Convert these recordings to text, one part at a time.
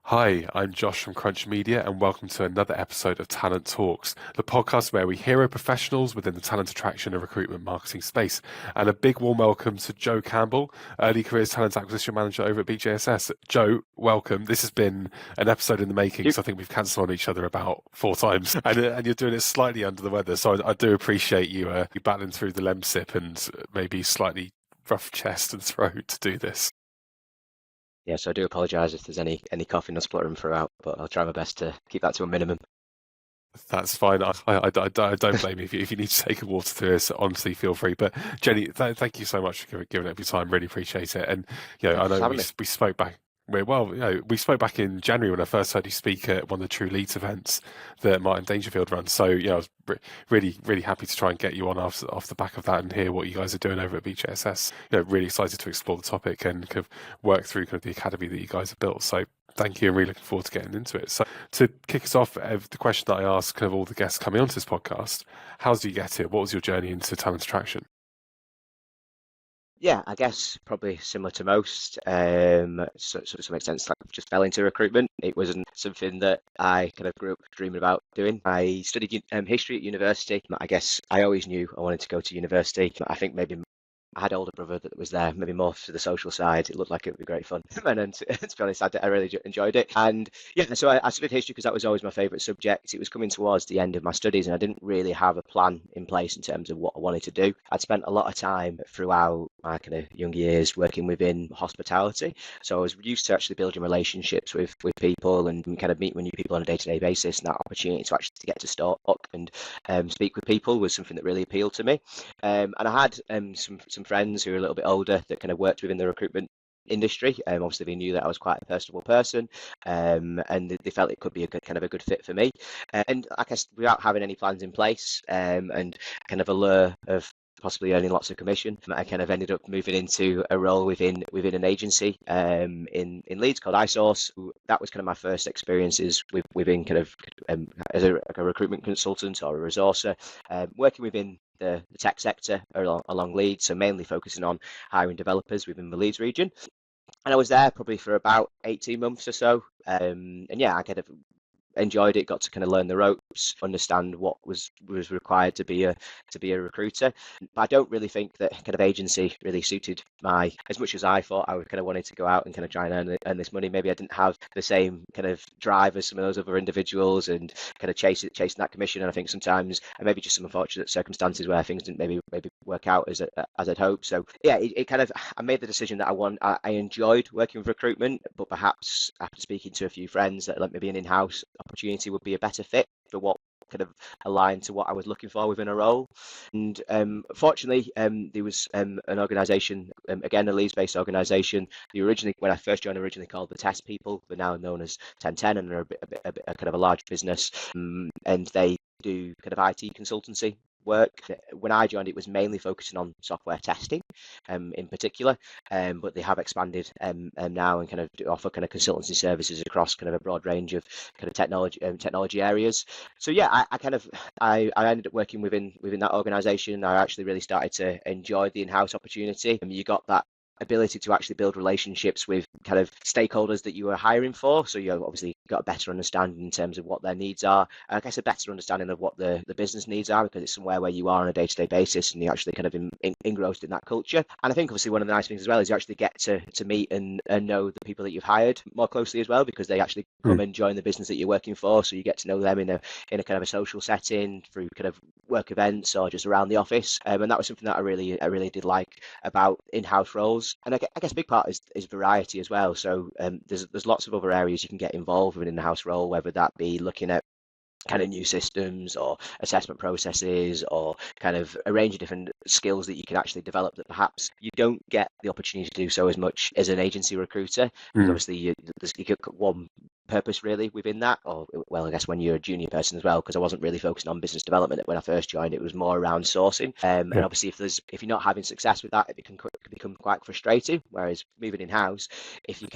Hi, I'm Josh from Crunch Media, and welcome to another episode of Talent Talks, the podcast where we hero professionals within the talent attraction and recruitment marketing space. And a big warm welcome to Joe Campbell, early careers talent acquisition manager over at BJSS. Joe, welcome. This has been an episode in the making, so I think we've cancelled on each other about 4 times, and you're doing it slightly under the weather. So I do appreciate you battling through the lemsip and maybe slightly rough chest and throat to do this. Yeah, so I do apologise if there's any coughing or spluttering throughout, but I'll try my best to keep that to a minimum. That's fine. I don't blame you. If you need to take a water through this, honestly, feel free. But Jenny, thank you so much for giving up your time. Really appreciate it. And I Thanks for know having me. we spoke back. We spoke back in January when I first heard you speak at one of the True Leads events that Martin Dangerfield runs. So I was really happy to try and get you on off the back of that and hear what you guys are doing over at BJSS. Really excited to explore the topic and kind of work through kind of the academy that you guys have built. So thank you, and really looking forward to getting into it. So to kick us off, the question that I ask kind of all the guests coming onto this podcast: how did you get here? What was your journey into talent attraction? Yeah, I guess probably similar to most. So to some extent, like just fell into recruitment. It wasn't something that I kind of grew up dreaming about doing. I studied history at university. I guess I always knew I wanted to go to university. I think maybe I had an older brother that was there, maybe more to the social side. It looked like it would be great fun. And then to be honest, I really enjoyed it. And yeah, so I studied history because that was always my favourite subject. It was coming towards the end of my studies and I didn't really have a plan in place in terms of what I wanted to do. I'd spent a lot of time throughout my kind of young years working within hospitality. So I was used to actually building relationships with people and kind of meet with new people on a day-to-day basis. And that opportunity to actually get to talk and speak with people was something that really appealed to me. And I had some friends who were a little bit older that kind of worked within the recruitment industry. Obviously, they knew that I was quite a personable person, and they felt it could be a good fit for me. And I guess without having any plans in place, and kind of a lure of possibly earning lots of commission, I kind of ended up moving into a role within an agency in Leeds called iSource. That was kind of my first experiences within kind of as a recruitment consultant or a resourcer, working within the tech sector along Leeds, so mainly focusing on hiring developers within the Leeds region. And I was there probably for about 18 months or so. And yeah, I kind of enjoyed it, got to kind of learn the ropes, understand what was required to be a recruiter. But I don't really think that kind of agency really suited my, as much as I thought I would kind of wanted to go out and kind of try and earn this money. Maybe I didn't have the same kind of drive as some of those other individuals and kind of chasing that commission. And I think sometimes, and maybe just some unfortunate circumstances where things didn't maybe work out as I'd hoped. So yeah, it kind of, I made the decision that I enjoyed working with recruitment, but perhaps after speaking to a few friends that maybe an in-house opportunity would be a better fit for what kind of aligned to what I was looking for within a role. And fortunately, there was an organisation, again a Leeds-based organisation. They originally, when I first joined, originally called the Test People. They're now known as 1010, and they're a kind of a large business, and they do kind of IT consultancy work. When I joined, it was mainly focusing on software testing, in particular, but they have expanded now and kind of offer kind of consultancy services across kind of a broad range of kind of technology areas. So yeah, I ended up working within that organisation. I actually really started to enjoy the in-house opportunity. You got that ability to actually build relationships with kind of stakeholders that you were hiring for. So you obviously got a better understanding in terms of what their needs are. I guess a better understanding of what the business needs are, because it's somewhere where you are on a day-to-day basis and you actually kind of engrossed in that culture. And I think obviously one of the nice things as well is you actually get to meet and know the people that you've hired more closely as well, because they actually come and join the business that you're working for. So you get to know them in a kind of a social setting through kind of work events or just around the office. And that was something that I really did like about in-house roles. And I guess a big part is variety as well. So there's lots of other areas you can get involved with in the house role, whether that be looking at kind of new systems or assessment processes or kind of a range of different skills that you can actually develop that perhaps you don't get the opportunity to do so as much as an agency recruiter. Because obviously you get one purpose really within that, or well, I guess when you're a junior person as well, because I wasn't really focusing on business development when I first joined. It was more around sourcing, and obviously if you're not having success with that, it can become quite frustrating. Whereas moving in house, if you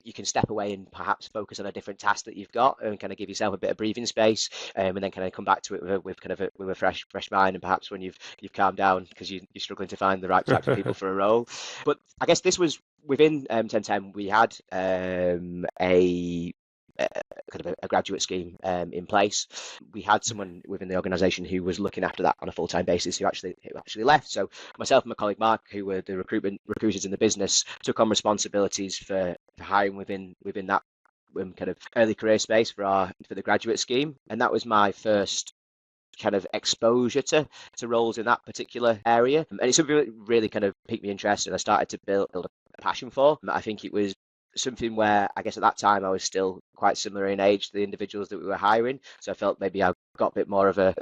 you can step away and perhaps focus on a different task that you've got and kind of give yourself a bit of breathing space, and then kind of come back to it with a fresh mind, and perhaps when you've calmed down because you're struggling to find the right types of people for a role. But I guess this was within 1010. We had a kind of a graduate scheme in place. We had someone within the organisation who was looking after that on a full-time basis who actually left. So myself and my colleague Mark, who were the recruiters in the business, took on responsibilities for hiring within that kind of early career space for the graduate scheme, and that was my first kind of exposure to roles in that particular area, and it's something that really kind of piqued me interest, and I started to build a passion for. I think it was something where I guess at that time I was still quite similar in age to the individuals that we were hiring, so I felt maybe I got a bit more of a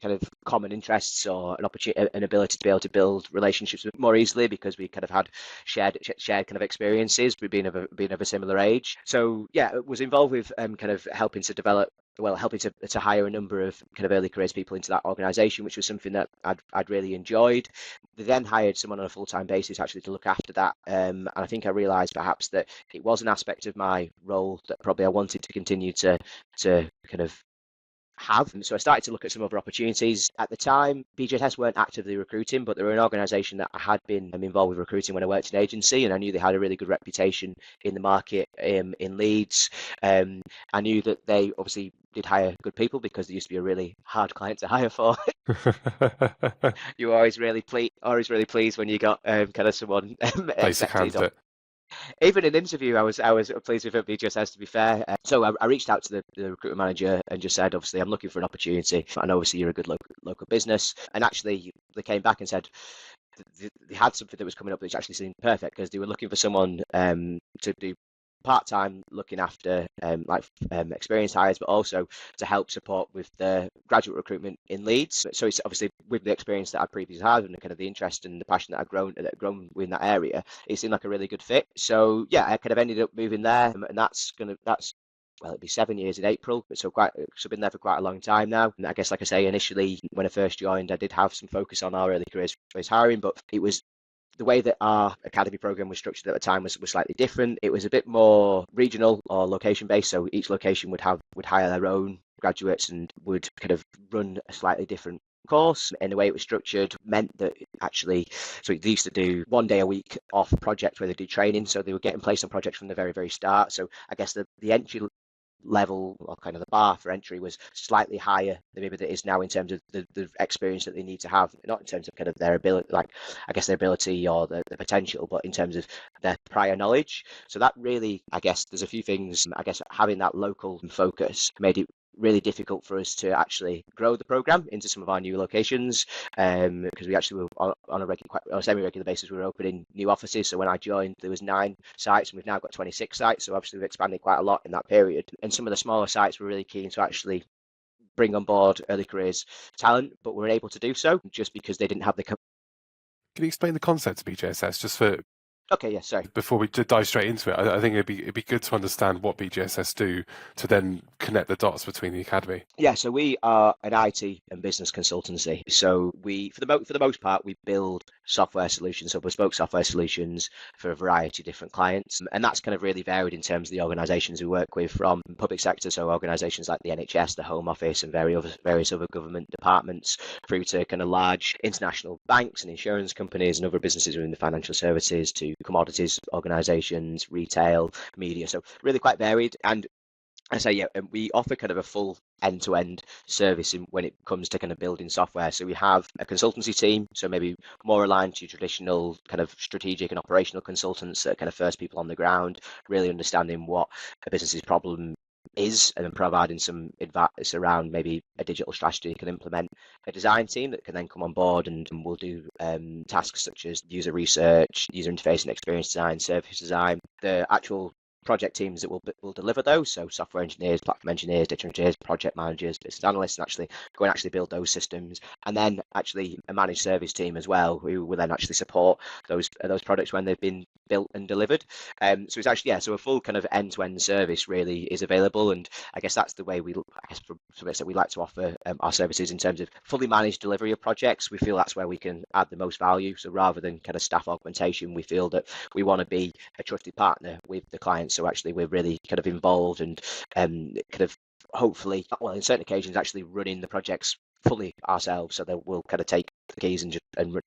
kind of common interests or an opportunity, an ability to be able to build relationships more easily because we kind of had shared kind of experiences, we being of a similar age. So yeah, I was involved with kind of helping to hire a number of kind of early careers people into that organisation, which was something that I'd really enjoyed. They then hired someone on a full-time basis actually to look after that, and I think I realised perhaps that it was an aspect of my role that probably I wanted to continue to kind of have. So I started to look at some other opportunities. At the time, BJSS weren't actively recruiting, but they were an organisation that I had been involved with recruiting when I worked in agency, and I knew they had a really good reputation in the market in Leeds. I knew that they obviously did hire good people because they used to be a really hard client to hire for. You were always really pleased when you got kind of someone Basic accepted. candidate. Even in the interview, I was pleased with it, BJSS, to be fair. So I reached out to the recruitment manager and just said, obviously, I'm looking for an opportunity. I know, obviously, you're a good local business. And actually, they came back and said they had something that was coming up which actually seemed perfect because they were looking for someone to do part-time looking after experienced hires, but also to help support with the graduate recruitment in Leeds. So it's obviously with the experience that I previously had and the kind of the interest and the passion that I've grown within that area, it seemed like a really good fit. So yeah, I kind of ended up moving there, and that's well, it'll be 7 years in April, so been there for quite a long time now. And I guess, like I say, initially when I first joined, I did have some focus on our early careers hiring, but it was the way that our academy program was structured at the time was slightly different. It was a bit more regional or location based, so each location would hire their own graduates and would kind of run a slightly different course. And the way it was structured meant that actually, so they used to do 1 day a week off projects where they do training, so they were getting placed on projects from the very, very start. So I guess the entry level or kind of the bar for entry was slightly higher than maybe that is now in terms of the experience that they need to have, not in terms of kind of their ability, like I guess their ability or the potential, but in terms of their prior knowledge. So that really, I guess there's a few things, I guess having that local focus made it really difficult for us to actually grow the program into some of our new locations, because we actually were on a semi-regular basis. We were opening new offices. So when I joined, there was 9 sites, and we've now got 26 sites. So obviously we've expanded quite a lot in that period. And some of the smaller sites were really keen to actually bring on board early careers talent, but were able to do so just because they didn't have the. Can you explain the concept of BJSS just for? Okay, yeah, sorry. Before we dive straight into it, I think it'd be good to understand what BJSS do to then connect the dots between the academy. Yeah, so we are an IT and business consultancy. So we, for the most part, we build software solutions, so bespoke software solutions for a variety of different clients, and that's kind of really varied in terms of the organisations we work with, from public sector, so organisations like the NHS, the Home Office, and various other government departments, through to kind of large international banks and insurance companies and other businesses within the financial services, to commodities organisations, retail, media. So really quite varied. And I say, yeah, and we offer kind of a full end-to-end service when it comes to kind of building software. So we have a consultancy team, so maybe more aligned to traditional kind of strategic and operational consultants that kind of first people on the ground, really understanding what a business's problem is, and then providing some advice around maybe a digital strategy you can implement. A design team that can then come on board and will do tasks such as user research, user interface and experience design, service design. The actual project teams that will deliver those, so software engineers, platform engineers, data engineers, project managers, business analysts, and actually go and actually build those systems. And then actually a managed service team as well, who will then actually support those products when they've been built and delivered. So it's actually, so a full kind of end-to-end service really is available, and I guess that's the way we like to offer our services in terms of fully managed delivery of projects. We feel that's where we can add the most value. So rather than kind of staff augmentation, we feel that we want to be a trusted partner with the clients. So actually we're really kind of involved and kind of hopefully, well, in certain occasions, actually running the projects fully ourselves, so that we'll kind of take the keys and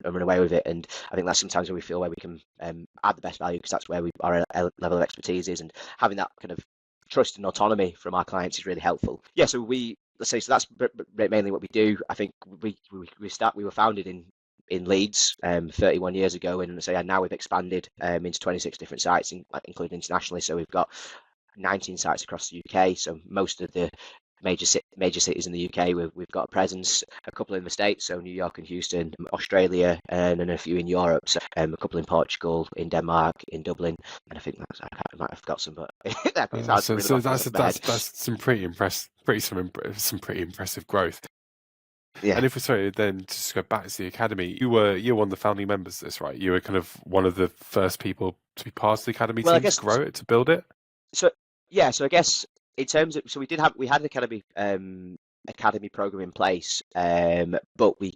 run away with it. And I think that's sometimes where we feel where we can add the best value, because that's where our level of expertise is, and having that kind of trust and autonomy from our clients is really helpful. Yeah, so that's mainly what we do. I think we were founded in Leeds 31 years ago, and now we've expanded into 26 different sites, including internationally. So we've got 19 sites across the UK. So most of the major cities in the UK, we've got a presence, a couple in the States, so New York and Houston, Australia, and then a few in Europe, so a couple in Portugal, in Denmark, in Dublin, and I think I might have got some, but it's hard to so really that's some pretty impressive growth. Yeah. And if we're sorry, then to just go back to the academy, you're one of the founding members of this, right? You were kind of one of the first people to be part of the academy Well, I team guess to grow it, to build it. so. Yeah, so I guess in terms of we had an academy program in place, but we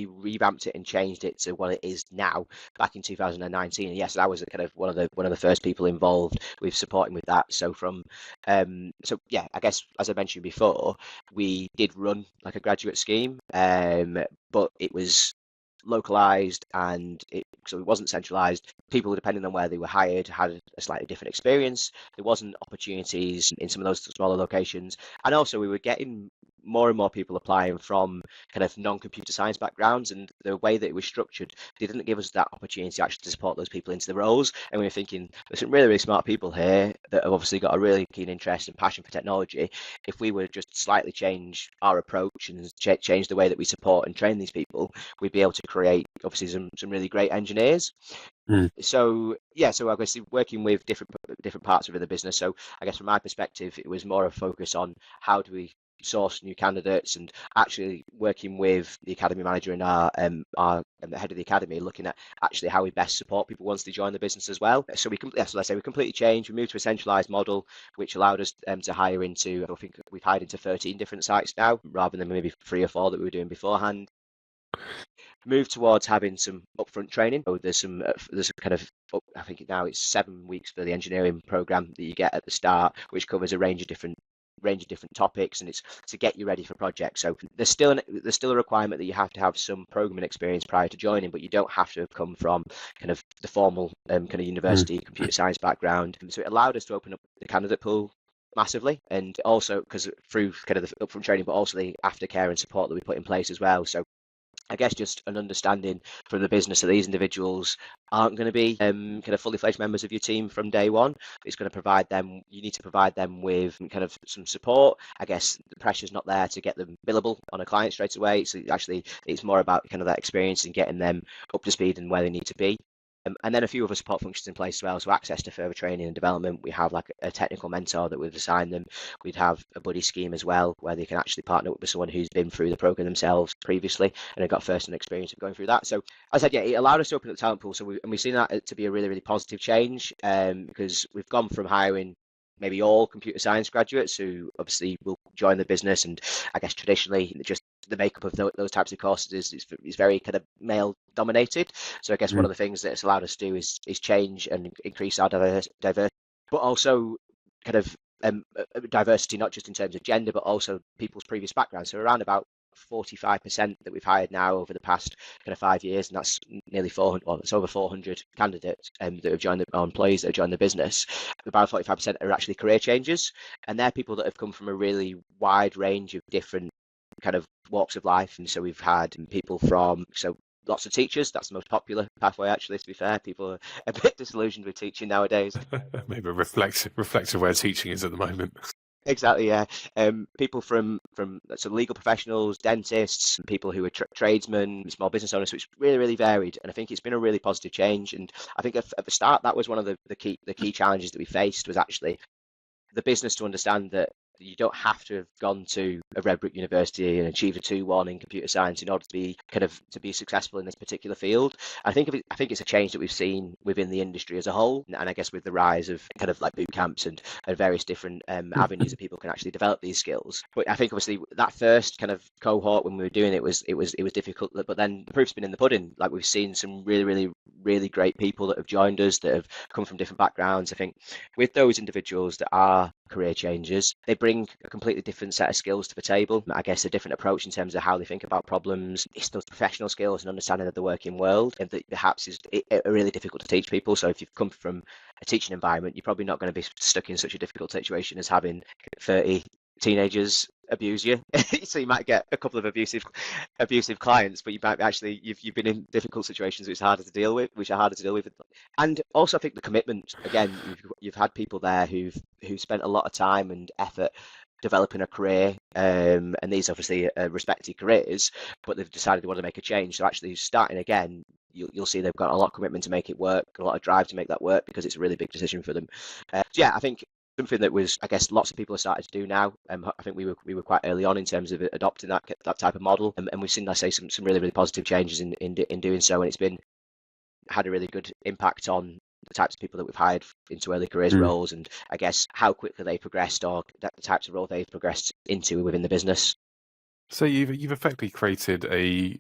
revamped it and changed it to what it is now back in 2019. And yes, I was kind of one of the first people involved with supporting with that. So I guess as I mentioned before, we did run like a graduate scheme, but it was localized so it wasn't centralized. People, depending on where they were hired, had a slightly different experience. There wasn't opportunities in some of those smaller locations, and also we were getting more and more people applying from kind of non-computer science backgrounds, and the way that it was structured, they didn't give us that opportunity actually to support those people into the roles. And we were thinking, there's some really, really smart people here that have obviously got a really keen interest and passion for technology. If we were just slightly change our approach and change the way that we support and train these people, we'd be able to create obviously some really great engineers. So I guess working with different parts within the business. So I guess from my perspective, it was more a focus on how do we source new candidates, and actually working with the academy manager and our the head of the academy, looking at actually how we best support people once they join the business as well. So we completely changed. We moved to a centralized model, which allowed us to hire into, I think we've hired into 13 different sites now, rather than maybe 3 or 4 that we were doing beforehand. Move towards having some upfront training. So there's a kind of, I think now it's 7 weeks for the engineering program that you get at the start, which covers a range of different topics, and it's to get you ready for projects. So there's still a requirement that you have to have some programming experience prior to joining, but you don't have to have come from kind of the formal kind of university computer science background. So it allowed us to open up the candidate pool massively, and also because through kind of the upfront training, but also the aftercare and support that we put in place as well. So I guess just an understanding from the business that these individuals aren't going to be kind of fully fledged members of your team from day one. It's going to provide them, you need to provide them with kind of some support. I guess the pressure's not there to get them billable on a client straight away. So actually it's more about kind of that experience and getting them up to speed and where they need to be. And then a few other support functions in place as well. So access to further training and development. We have like a technical mentor that we've assigned them. We'd have a buddy scheme as well, where they can actually partner with someone who's been through the program themselves previously and have got first-hand experience of going through that. So as I said, it allowed us to open up the talent pool. So we've seen that to be a really, really positive change, because we've gone from hiring maybe all computer science graduates who obviously will join the business, and I guess traditionally just the makeup of those types of courses is very kind of male dominated. So I guess one of the things that it's allowed us to do is change and increase our diversity, but also kind of diversity, not just in terms of gender, but also people's previous backgrounds. So around about 45% that we've hired now over the past kind of 5 years, and that's nearly 400, well, it's over 400 candidates that have joined employees that have joined the business. About 45% are actually career changers, and they're people that have come from a really wide range of different kind of walks of life. And so we've had people from lots of teachers. That's the most popular pathway, actually, to be fair. People are a bit disillusioned with teaching nowadays. Maybe reflective where teaching is at the moment. Exactly, yeah. People from legal professionals, dentists, people who are tradesmen, small business owners. So it's really, really varied, and I think it's been a really positive change. And I think at the start, that was one of the key challenges that we faced, was actually the business to understand that you don't have to have gone to a Redbrook University and achieved a 2-1 in computer science in order to be successful in this particular field. I think it's a change that we've seen within the industry as a whole, and I guess with the rise of kind of like boot camps and various different avenues that people can actually develop these skills. But I think obviously that first kind of cohort when we were doing it was difficult, but then the proof's been in the pudding. Like, we've seen some really, really, really great people that have joined us that have come from different backgrounds. I think with those individuals that are career changers. They bring a completely different set of skills to the table. I guess a different approach in terms of how they think about problems. It's those professional skills and understanding of the working world, and that perhaps is really difficult to teach people. So if you've come from a teaching environment, you're probably not going to be stuck in such a difficult situation as having 30 teenagers abuse you. So you might get a couple of abusive clients, but you might actually you've been in difficult situations which are harder to deal with. And also I think the commitment, again, you've had people there who've spent a lot of time and effort developing a career, and these obviously are respected careers, but they've decided they want to make a change. So actually starting again, you'll see they've got a lot of commitment to make it work, a lot of drive to make that work, because it's a really big decision for them. So yeah, I think something that was, I guess, lots of people have started to do now. I think we were quite early on in terms of adopting that type of model, and we've seen, I say, some really positive changes in doing so, and it's had a really good impact on the types of people that we've hired into early careers roles, and I guess how quickly they progressed, or the types of role they've progressed into within the business. So you've effectively created a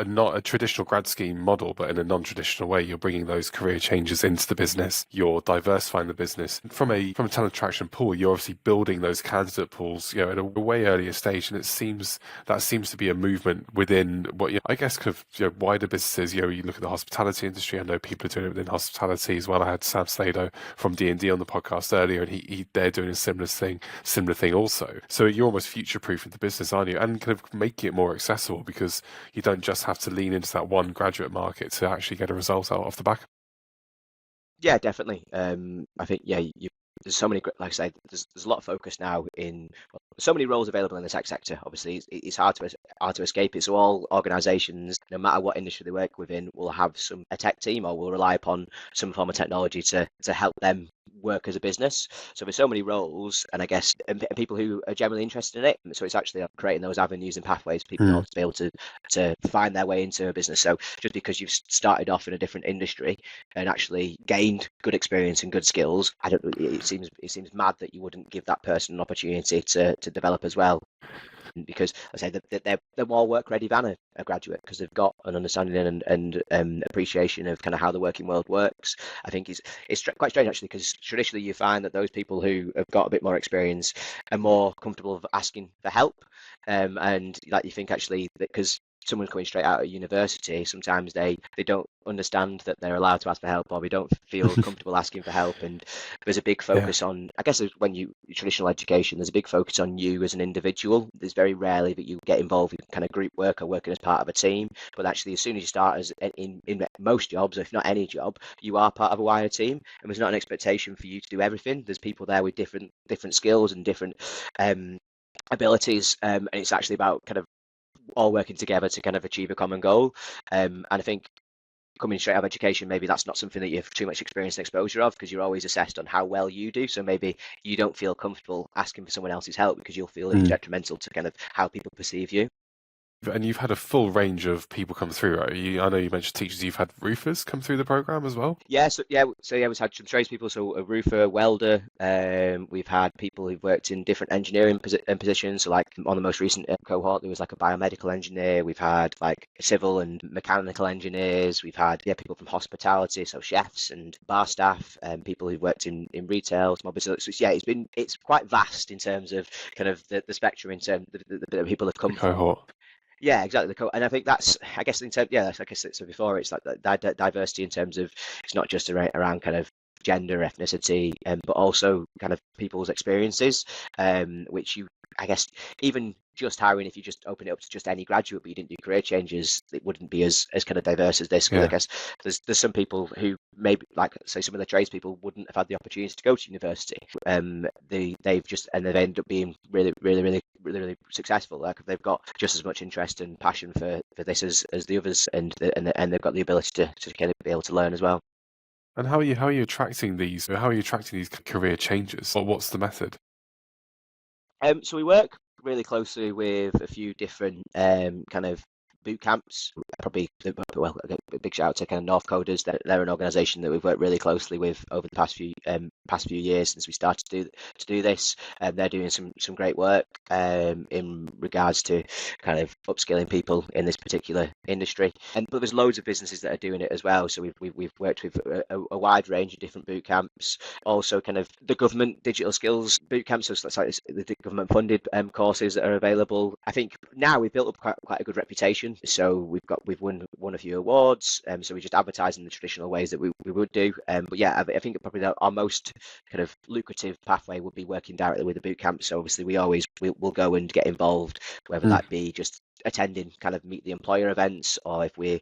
not a traditional grad scheme model, but in a non-traditional way. You're bringing those career changes into the business. You're diversifying the business from a talent attraction pool. You're obviously building those candidate pools, at a way earlier stage. And it seems to be a movement within what I guess kind of wider businesses. You look at the hospitality industry. I know people are doing it within hospitality as well. I had Sam Slado from D&D on the podcast earlier, and they're doing a similar thing also. So you're almost future-proofing the business, aren't you? And kind of making it more accessible, because you don't just have to lean into that one graduate market to actually get a result out off the back. Yeah, definitely. I think there's so many, like I say, there's a lot of focus now in so many roles available in the tech sector. Obviously, it's hard to escape it. So all organisations, no matter what industry they work within, will have a tech team, or will rely upon some form of technology to help them work as a business. So there's so many roles, and I guess and people who are generally interested in it. So it's actually creating those avenues and pathways for people to be able to find their way into a business. So just because you've started off in a different industry and actually gained good experience and good skills, it seems mad that you wouldn't give that person an opportunity to develop as well. Because I say that they're more work ready than a graduate, because they've got an understanding and appreciation of kind of how the working world works. I think it's quite strange actually, because traditionally you find that those people who have got a bit more experience are more comfortable of asking for help, and like you think actually that because someone coming straight out of university, sometimes they don't understand that they're allowed to ask for help, or they don't feel comfortable asking for help. And there's a big focus on, I guess, when traditional education, there's a big focus on you as an individual. There's very rarely that you get involved in kind of group work or working as part of a team. But actually, as soon as you start in most jobs, if not any job, you are part of a wider team, and there's not an expectation for you to do everything. There's people there with different skills and different abilities, and it's actually about kind of all working together to kind of achieve a common goal. And I think coming straight out of education, maybe that's not something that you have too much experience and exposure of, because you're always assessed on how well you do. So maybe you don't feel comfortable asking for someone else's help, because you'll feel it's detrimental to kind of how people perceive you. And you've had a full range of people come through, right? I know you mentioned teachers. You've had roofers come through the program as well. We've had some tradespeople, so a roofer, welder. We've had people who've worked in different engineering positions. So like on the most recent cohort, there was like a biomedical engineer. We've had like civil and mechanical engineers. We've had people from hospitality, so chefs and bar staff, and people who've worked in retail, small business. So it's quite vast in terms of kind of the spectrum in terms of the people have come cohort. from. Yeah, exactly. And I think that's, I guess, like I said before, it's like diversity in terms of it's not just around kind of gender, ethnicity, but also kind of people's experiences, which I guess, even just hiring, if you just open it up to just any graduate, but you didn't do career changes, it wouldn't be as kind of diverse as this. Because I guess there's some people who maybe, like say some of the tradespeople, wouldn't have had the opportunity to go to university. They've ended up being really successful. Like they've got just as much interest and passion for this as the others, and they've got the ability to kind of be able to learn as well. And how are you attracting these? How are you attracting these career changes? Or what's the method? So we work really closely with a few different kind of boot camps. Probably, well, a big shout out to kind of North Coders. They're an organisation that we've worked really closely with over the past few years since we started to do this. They're doing some great work in regards to kind of upskilling people in this particular industry. But there's loads of businesses that are doing it as well. So we've worked with a wide range of different boot camps. Also, kind of the government digital skills boot camps. So it's like the government funded courses that are available. I think now we've built up quite a good reputation. So we've won a few awards. So we just advertise in the traditional ways that we would do. But yeah, I think probably our most kind of lucrative pathway would be working directly with the boot camp. So obviously we'll go and get involved, whether that be just attending kind of meet the employer events, or if we're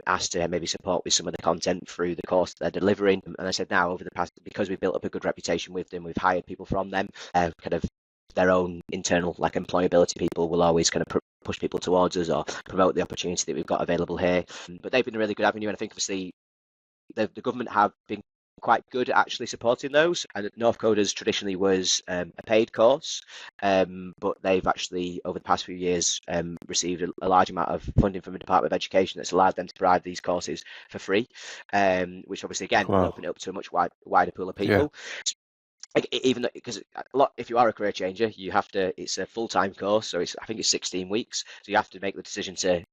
asked to maybe support with some of the content through the course they're delivering. And I said now over the past, because we've built up a good reputation with them, we've hired people from them, kind of their own internal like employability people will always kind of push people towards us or promote the opportunity that we've got available here. But they've been a really good avenue, and I think obviously the government have been quite good at actually supporting those. And North Coders traditionally was a paid course, but they've actually over the past few years received a large amount of funding from the Department of Education that's allowed them to provide these courses for free, which obviously again will open it up to a much wider pool of people. Even because if you are a career changer, you have to, it's a full-time course, so I think it's 16 weeks, so you have to make the decision to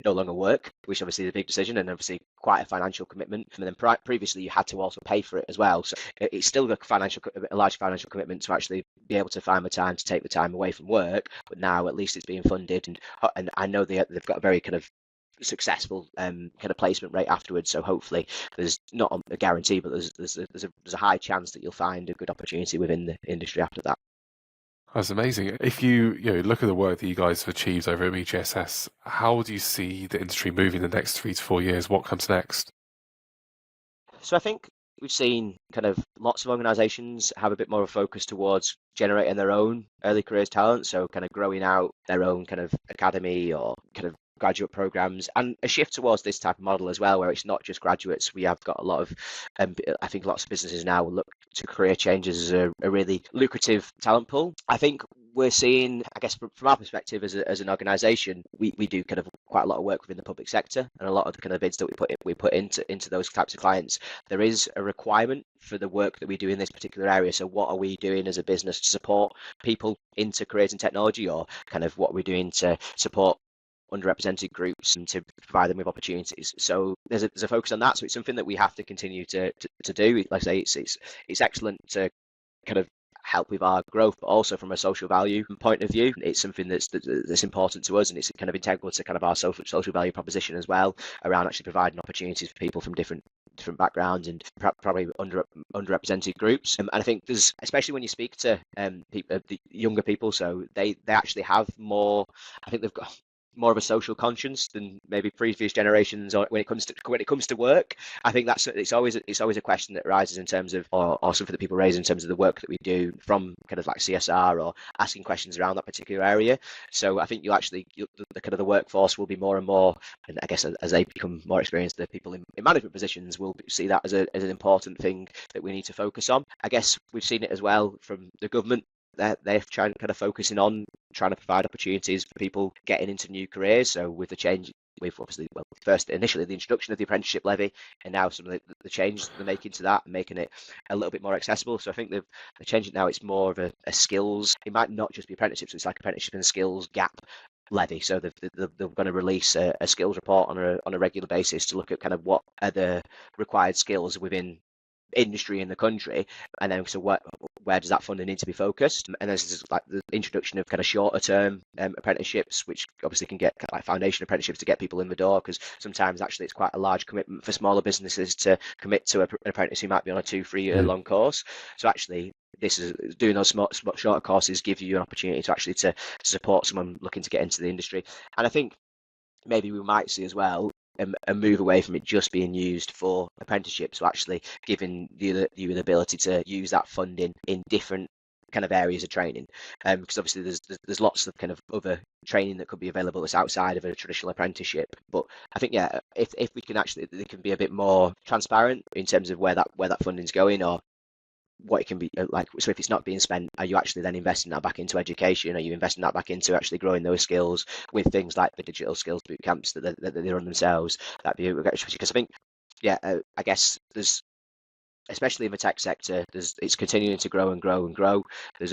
no longer work, which obviously is a big decision and obviously quite a financial commitment. And then previously you had to also pay for it as well, so it's still a large financial commitment to actually be able to find the time to take the time away from work. But now at least it's being funded, and I know they've got a very kind of successful kind of placement rate afterwards. So hopefully there's not a guarantee, but there's a high chance that you'll find a good opportunity within the industry after that. That's amazing. If you look at the work that you guys have achieved over at BJSS, how do you see the industry moving the next 3 to 4 years? What comes next? So I think we've seen kind of lots of organisations have a bit more of a focus towards generating their own early careers talent. So kind of growing out their own kind of academy or kind of graduate programs, and a shift towards this type of model as well, where it's not just graduates. We have got a lot of, I think lots of businesses now look to career changes as a really lucrative talent pool. I think we're seeing, I guess, from our perspective as an organisation, we do kind of quite a lot of work within the public sector, and a lot of the kind of bids that we put into those types of clients. There is a requirement for the work that we do in this particular area. So what are we doing as a business to support people into careers in technology, or kind of what we're doing to support underrepresented groups and to provide them with opportunities? So there's a focus on that. So it's something that we have to continue to do. Like I say, it's excellent to kind of help with our growth, but also from a social value point of view, it's something that's important to us, and it's kind of integral to kind of our social value proposition as well, around actually providing opportunities for people from different backgrounds and probably underrepresented groups. And I think there's, especially when you speak to the younger people, so they actually have more, I think they've got more of a social conscience than maybe previous generations, or when it comes to work. I think it's always a question that arises in terms of, or something that people raise in terms of the work that we do, from kind of like CSR or asking questions around that particular area. So I think the kind of the workforce will be more and more, and I guess as they become more experienced, the people in management positions will see that as an important thing that we need to focus on. I guess we've seen it as well from the government. They're trying kind of focusing on trying to provide opportunities for people getting into new careers. So with the change, we've obviously, first initially the introduction of the apprenticeship levy, and now some of the changes they're making to that, and making it a little bit more accessible. So I think they're changing it now. It's more of a skills. It might not just be apprenticeships. It's like apprenticeship and skills gap levy. So they're going to release a skills report on a regular basis to look at kind of what are the required skills within industry in the country, and then so where does that funding need to be focused. And there's like the introduction of kind of shorter term apprenticeships, which obviously can get like foundation apprenticeships to get people in the door, because sometimes actually it's quite a large commitment for smaller businesses to commit to an apprentice who might be on a 2-3 year long course. So actually this is doing those shorter courses give you an opportunity to actually to support someone looking to get into the industry. And I think maybe we might see as well a move away from it just being used for apprenticeships, so actually giving you the ability to use that funding in different kind of areas of training, because obviously there's lots of kind of other training that could be available that's outside of a traditional apprenticeship. But I think if we can actually, they can be a bit more transparent in terms of where that funding's going, or what it can be like. So if it's not being spent, are you actually then investing that back into education? Are you investing that back into actually growing those skills with things like the digital skills boot camps that they run themselves? That'd be because I think, yeah, I guess there's, especially in the tech sector, it's continuing to grow and grow and grow. There's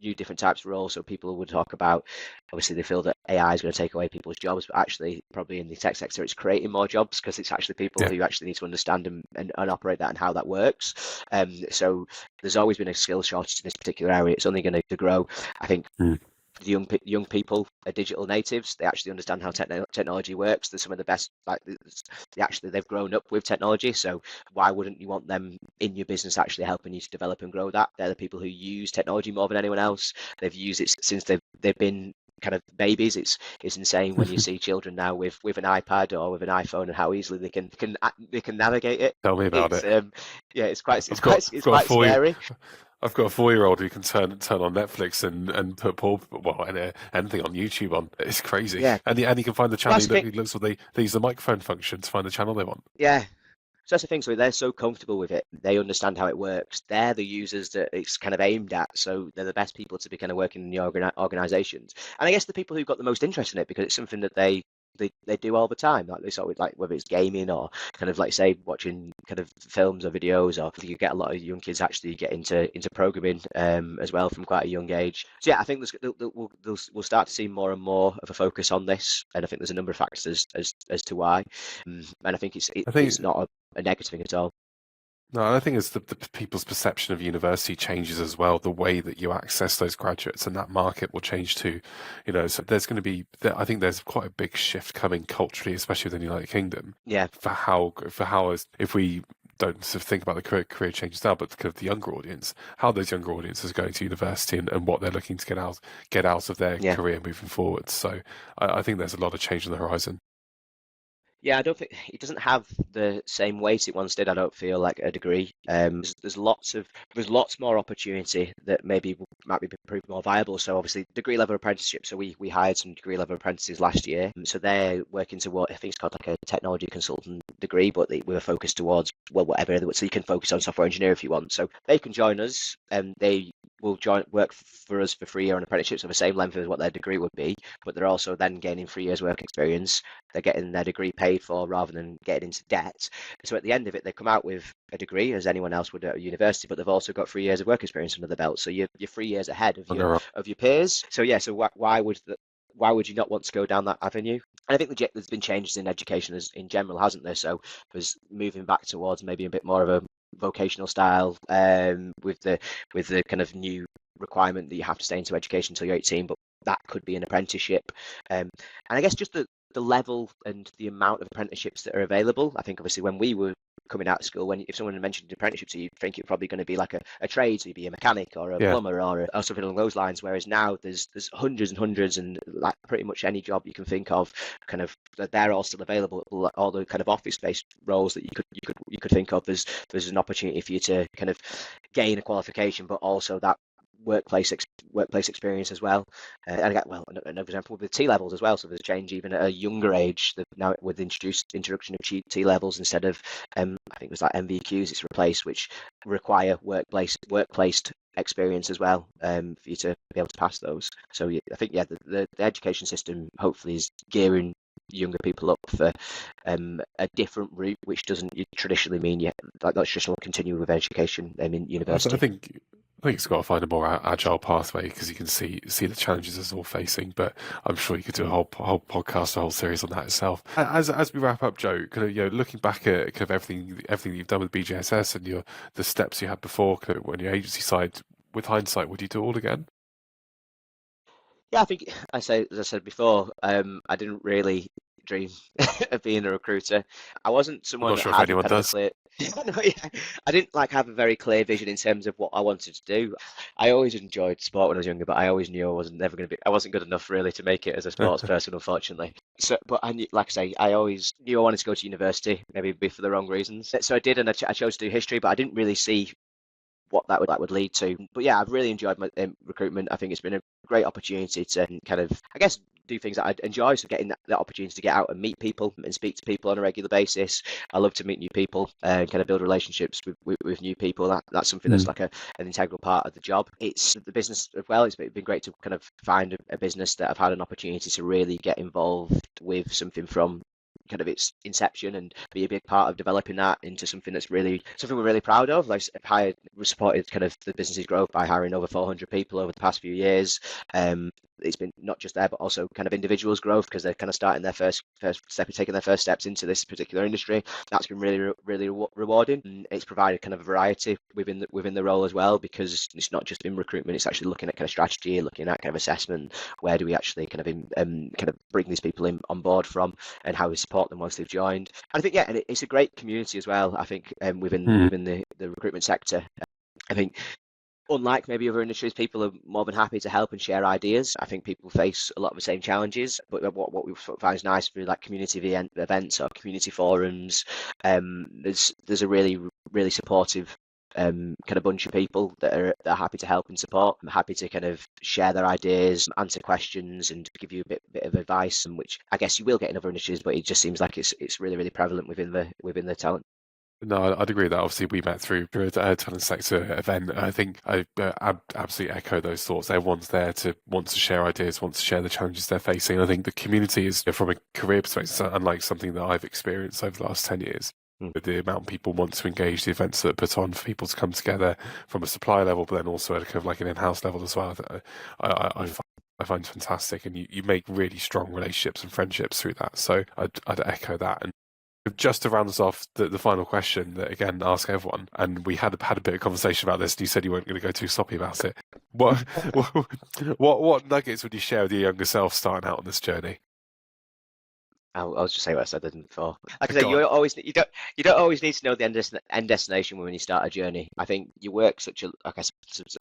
new different types of roles. So people would talk about, obviously they feel that AI is going to take away people's jobs, but actually probably in the tech sector it's creating more jobs because it's actually people Yeah. who actually need to understand and operate that and how that works. So there's always been a skill shortage in this particular area. It's only going to grow. I think the young people are digital natives. They actually understand how technology works. They're some of the best. They've grown up with technology. So why wouldn't you want them in your business actually helping you to develop and grow that? They're the people who use technology more than anyone else. They've used it since they've been kind of babies. It's insane when you see children now with an iPad or with an iPhone and how easily they can navigate it. Tell me about It's it. yeah, it's quite I've got a scary. I've got a 4-year-old who can turn on Netflix and put anything on YouTube on. It's crazy, Yeah, and he can find the well, channel. that's the thing. He looks what they use the microphone function to find the channel they want. Yeah. So that's the thing. So they're so comfortable with it. They understand how it works. They're the users that it's kind of aimed at. So they're the best people to be kind of working in the organizations. And I guess the people who've got the most interest in it because it's something that they do all the time. Like they sort of like whether it's gaming or kind of like say watching kind of films or videos, or you get a lot of young kids actually get into programming as well from quite a young age. So yeah, I think we'll start to see more and more of a focus on this, and I think there's a number of factors as to why. And I think I it's think not a negative thing at all. No, I think it's the people's perception of university changes as well. The way that you access those graduates and that market will change too. So there's going to be, I think there's quite a big shift coming culturally, especially within the United Kingdom, Yeah, if we don't sort of think about the career changes now, but kind of the younger audience, how those younger audiences are going to university and what they're looking to get out of their yeah. career moving forward. So I think there's a lot of change on the horizon. Yeah, I don't think it doesn't have the same weight it once did. I don't feel like a degree. There's lots more opportunity that might be proved more viable. So obviously degree level apprenticeship. So we hired some degree level apprentices last year. So they're working toward, I think it's called like a technology consultant degree, but we were focused towards whatever. So you can focus on software engineer if you want. So they can join us and they will work for us for 3 year on apprenticeships of the same length as what their degree would be, but they're also then gaining 3 years work experience. They're getting their degree paid for rather than getting into debt. So at the end of it, they come out with a degree as anyone else would at a university, but they've also got 3 years of work experience under the belt. So you're 3 years ahead of your peers. So yeah, so why would you not want to go down that avenue? And I think there's been changes in education in general, hasn't there? So there's moving back towards maybe a bit more of a vocational style with the kind of new requirement that you have to stay into education until you're 18, but that could be an apprenticeship. And I guess just the level and the amount of apprenticeships that are available. I think obviously when we were coming out of school, if someone mentioned apprenticeships, you'd think it's probably going to be like a trade, so you'd be a mechanic or a Yeah. plumber or something along those lines. Whereas now there's hundreds and hundreds, and like pretty much any job you can think of, kind of they're all still available. All the kind of office-based roles that you could think of. There's an opportunity for you to kind of gain a qualification, but also that workplace experience as well. And again, well, another example with T levels as well. So there's a change even at a younger age. Now with introduction of T levels instead of I think it was like MVQs. It's replaced, which require workplace experience as well for you to be able to pass those. So yeah, I think the education system hopefully is gearing younger people up for a different route, which doesn't traditionally mean that's traditional continue with education in university. I think it's got to find a more agile pathway because you can see the challenges it's all facing. But I'm sure you could do a whole podcast, a whole series on that itself. As we wrap up, Joe, kind of looking back at kind of everything you've done with BJSS and the steps you had before, kind of on your agency side, with hindsight, would you do it all again? Yeah, I think as I said before, I didn't really dream of being a recruiter. I wasn't I'm someone not that sure if had anyone kind of a does. clear. No, yeah. I didn't have a very clear vision in terms of what I wanted to do. I always enjoyed sport when I was younger, but I always knew I wasn't good enough really to make it as a sports person, unfortunately. So, but like I say, I always knew I wanted to go to university, maybe for the wrong reasons. So I did, and I chose to do history, but I didn't really see what that would lead to. But yeah, I've really enjoyed my recruitment. I think it's been a great opportunity to kind of, I guess, do things that I enjoy. So getting that opportunity to get out and meet people and speak to people on a regular basis. I love to meet new people and kind of build relationships with new people. That's something that's like an integral part of the job. It's the business as well. It's been great to kind of find a business that I've had an opportunity to really get involved with something from kind of its inception and be a big part of developing that into something that's really something we're really proud of. Like we supported kind of the business's growth by hiring over 400 people over the past few years. It's been not just there, but also kind of individuals' growth because they're kind of starting their first step, taking their first steps into this particular industry. That's been really rewarding. And it's provided kind of a variety within the role as well, because it's not just in recruitment. It's actually looking at kind of strategy, looking at kind of assessment. Where do we actually kind of bring these people in on board from, and how we support them once they've joined. And I think and it's a great community as well. I think within the recruitment sector, I think, unlike maybe other industries, people are more than happy to help and share ideas. I think people face a lot of the same challenges, but what we find is nice through like community events or community forums, there's a really supportive kind of bunch of people that are happy to help and support. I'm happy to kind of share their ideas, answer questions, and give you a bit of advice, and which I guess you will get in other industries, but it just seems like it's really prevalent within the talent. No, I'd agree with that. Obviously, we met through a talent sector event. I think I absolutely echo those thoughts. Everyone's there to want to share ideas, wants to share the challenges they're facing. I think the community is, from a career perspective, unlike something that I've experienced over the last 10 years. With the amount of people want to engage, the events that are put on for people to come together from a supplier level, but then also at kind of like an in-house level as well. I find fantastic, and you make really strong relationships and friendships through that. So I'd echo that. And just to round us off, the final question that, again, ask everyone, and we had a bit of conversation about this, and you said you weren't going to go too sloppy about it. What nuggets would you share with your younger self starting out on this journey? I'll just say what I said before. Like I said, you don't always need to know the end destination when you start a journey. I think you work such a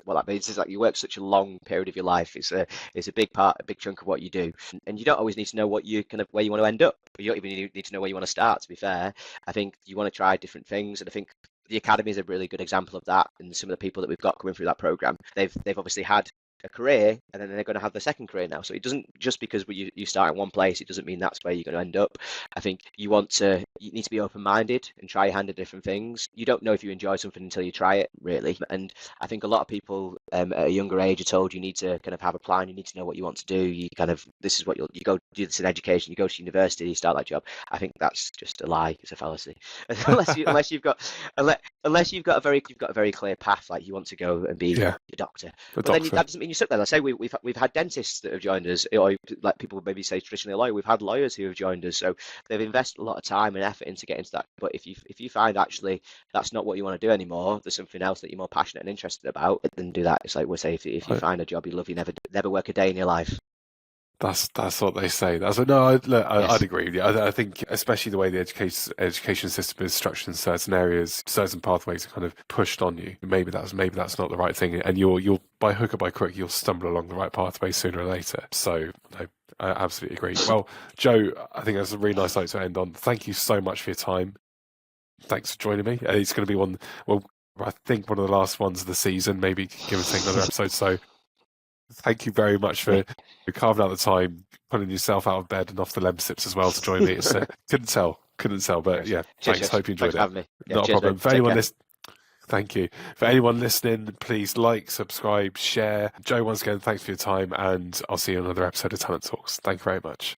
what that means is like you work such a long period of your life. It's a big chunk of what you do, and you don't always need to know where you want to end up. You don't even need to know where you want to start. To be fair, I think you want to try different things, and I think the academy is a really good example of that. And some of the people that we've got coming through that program, they've obviously had a career, and then they're going to have the second career now. So it doesn't just because you start in one place, it doesn't mean that's where you're going to end up. I think you need to be open-minded and try your hand at different things. You don't know if you enjoy something until you try it, really. And I think a lot of people at a younger age are told you need to kind of have a plan. You need to know what you want to do. You kind of, this is what you go do this in education. You go to university, you start that job. I think that's just a lie. It's a fallacy. unless you've got a very clear path, like you want to go and be a doctor. But then that doesn't mean you stuck there. Let's say we've had dentists that have joined us, or like people maybe say traditionally a lawyer. We've had lawyers who have joined us, so they've invested a lot of time and effort into getting to that. But if you find actually that's not what you want to do anymore, there's something else that you're more passionate and interested about, then do that. It's like we say, if you find a job you love, you never work a day in your life. That's what they say. I'd agree with you. I think especially the way the education system is structured in certain areas, certain pathways are kind of pushed on you. Maybe that's not the right thing, and you'll by hook or by crook you'll stumble along the right pathway sooner or later. So I absolutely agree. Well, Joe, I think that's a really nice note to end on. Thank you so much for your time. Thanks for joining me. It's going to be I think one of the last ones of the season, maybe give and take another episode. So thank you very much for carving out the time, pulling yourself out of bed and off the Lemsips as well to join me. It's, couldn't tell, but yeah, thanks. Hope you enjoyed it. Not a problem. For anyone thank you. For anyone listening, please like, subscribe, share. Joe, once again, thanks for your time, and I'll see you on another episode of Talent Talks. Thank you very much.